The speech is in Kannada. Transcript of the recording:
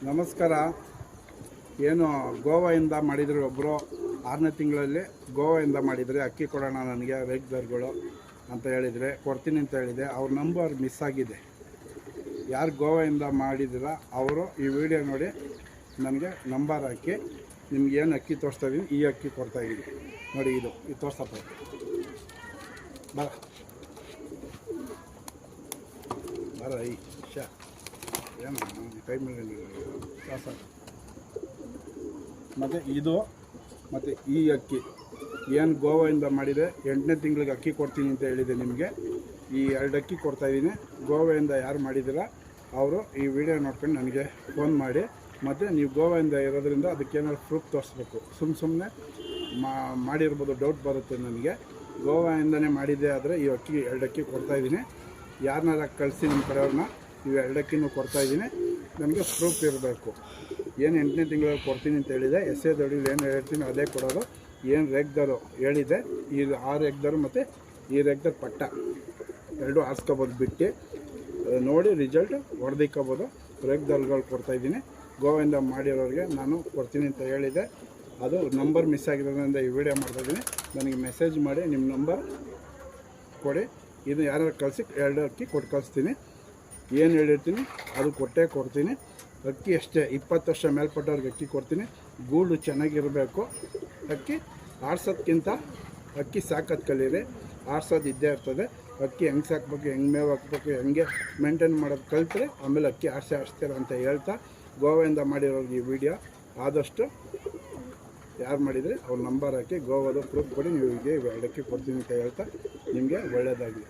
ನಮಸ್ಕಾರ. ಏನು ಗೋವಾದಿಂದ ಮಾಡಿದರೆ ಒಬ್ಬರು 6ನೇ ತಿಂಗಳಲ್ಲಿ ಗೋವಾದಿಂದ ಮಾಡಿದರೆ ಅಕ್ಕಿ ಕೊಡೋಣ ನನಗೆ ರೇಗ್ದಾರ್ಗಳು ಅಂತ ಹೇಳಿದರೆ ಕೊಡ್ತೀನಿ ಅಂತ ಹೇಳಿದೆ. ಅವ್ರ ನಂಬರ್ ಮಿಸ್ ಆಗಿದೆ. ಯಾರು ಗೋವಾದಿಂದ ಮಾಡಿದಿರ ಅವರು ಈ ವಿಡಿಯೋ ನೋಡಿ ನನಗೆ ನಂಬರ್ ಹಾಕಿ ನಿಮ್ಗೆ ಏನು ಅಕ್ಕಿ ತೋರಿಸ್ತಾ ಇದ್ದೀನಿ, ಈ ಅಕ್ಕಿ ಕೊಡ್ತಾಯಿದ್ದೀನಿ ನೋಡಿ. ಇದು ತೋರಿಸಪ್ಪ. ಬರ ಈ ಶಾ ಏನು ಕೈ ಮೇಲೆ ಮತ್ತು ಇದು ಮತ್ತು ಈ ಅಕ್ಕಿ ಏನು ಗೋವಾದಿಂದ ಮಾಡಿದೆ. 8ನೇ ತಿಂಗಳಿಗೆ ಅಕ್ಕಿ ಕೊಡ್ತೀನಿ ಅಂತ ಹೇಳಿದೆ ನಿಮಗೆ. ಈ 2 ಅಕ್ಕಿ ಕೊಡ್ತಾಯಿದ್ದೀನಿ. ಗೋವಾದಿಂದ ಯಾರು ಮಾಡಿದ್ದೀರ ಅವರು ಈ ವಿಡಿಯೋ ನೋಡ್ಕೊಂಡು ನನಗೆ ಫೋನ್ ಮಾಡಿ. ಮತ್ತು ನೀವು ಗೋವಾದಿಂದ ಇರೋದ್ರಿಂದ ಅದಕ್ಕೇನಾದ್ರು ಪ್ರೂಫ್ ತೋರಿಸ್ಬೇಕು. ಸುಮ್ಮನೆ ಮಾಡಿರ್ಬೋದು, ಡೌಟ್ ಬರುತ್ತೆ ನನಗೆ. ಗೋವಾದಿಂದನೇ ಮಾಡಿದ್ದೆ ಆದರೆ ಈ ಅಕ್ಕಿ 2 ಅಕ್ಕಿ ಕೊಡ್ತಾಯಿದ್ದೀನಿ. ಯಾರನ್ನಾರ ಕಳಿಸಿ ನಿಮ್ಮ ಕಡೆಯವ್ರನ್ನ ಇವು 2 ಅಕ್ಕಿನೂ ಕೊಡ್ತಾಯಿದ್ದೀನಿ. ನನಗೆ ಪ್ರೂಫ್ ಇರಬೇಕು. ಏನು 8ನೇ ತಿಂಗಳಲ್ಲಿ ಕೊಡ್ತೀನಿ ಅಂತ ಹೇಳಿದೆ. ಎಸ್ ಎ ದೊಡ್ಡಿಲಿ ಏನು ಹೇಳ್ತೀನಿ ಅದೇ ಕೊಡೋದು. ಏನು ರೇಗ್ದಾರು ಹೇಳಿದೆ, ಈ 6 ರೇಗ್ದಾರು ಮತ್ತು ಈ ರೇಗ್ದಾರ್ ಪಟ್ಟ 2 ಆರಿಸ್ಕೋಬೋದು. ಬಿಟ್ಟು ನೋಡಿ ರಿಸಲ್ಟ್ ಹೊಡೆದಿಕ್ಕೋಬೋದು. ರೇಗ್ದಾರ್ಗಳು ಕೊಡ್ತಾಯಿದ್ದೀನಿ. ಗೋವಿಂದ ಮಾಡಿರೋರಿಗೆ ನಾನು ಕೊಡ್ತೀನಿ ಅಂತ ಹೇಳಿದೆ. ಅದು ನಂಬರ್ ಮಿಸ್ ಆಗಿರೋದ್ರಿಂದ ಈ ವಿಡಿಯೋ ಮಾಡ್ತಾಯಿದ್ದೀನಿ. ನನಗೆ ಮೆಸೇಜ್ ಮಾಡಿ ನಿಮ್ಮ ನಂಬರ್ ಕೊಡಿ. ಇದು ಯಾರು ಕಳಿಸಿ 2 ಅಕ್ಕಿ ಕೊಟ್ಟು ಕಳಿಸ್ತೀನಿ. ಏನು ಹೇಳಿರ್ತೀನಿ ಅದು ಕೊಟ್ಟೇ ಕೊಡ್ತೀನಿ. ಅಕ್ಕಿ ಅಷ್ಟೇ 20 ವರ್ಷ ಮೇಲ್ಪಟ್ಟವ್ರಿಗೆ ಅಕ್ಕಿ ಕೊಡ್ತೀನಿ. ಗೂಡು ಚೆನ್ನಾಗಿರಬೇಕು. ಅಕ್ಕಿ ಆಡ್ಸೋದ್ಕಿಂತ ಅಕ್ಕಿ ಸಾಕೋದು ಕಲೀರಿ. ಆಡ್ಸೋದು ಇದ್ದೇ ಇರ್ತದೆ. ಅಕ್ಕಿ ಹೆಂಗೆ ಸಾಕ್ಬೇಕು, ಹೆಂಗೆ ಮೇವು ಹಾಕ್ಬೇಕು, ಹೆಂಗೆ ಮೇಂಟೈನ್ ಮಾಡೋದು ಕಲಿತ್ರೆ ಆಮೇಲೆ ಅಕ್ಕಿ ಆಡ್ಸ್ತೀರ ಅಂತ ಹೇಳ್ತಾ ಗೋವಾದಿಂದ ಮಾಡಿರೋರಿಗೆ ಈ ವಿಡಿಯೋ ಆದಷ್ಟು ಯಾರು ಮಾಡಿದರೆ ಅವ್ರ ನಂಬರ್ ಹಾಕಿ ಗೋವಾದ ಪ್ರೂಫ್ ಕೊಡಿ. ನೀವು ಹೀಗೆ 2 ಅಕ್ಕಿ ಕೊಡ್ತೀನಿ ಅಂತ ಹೇಳ್ತಾ ನಿಮಗೆ ಒಳ್ಳೆಯದಾಗಲಿ.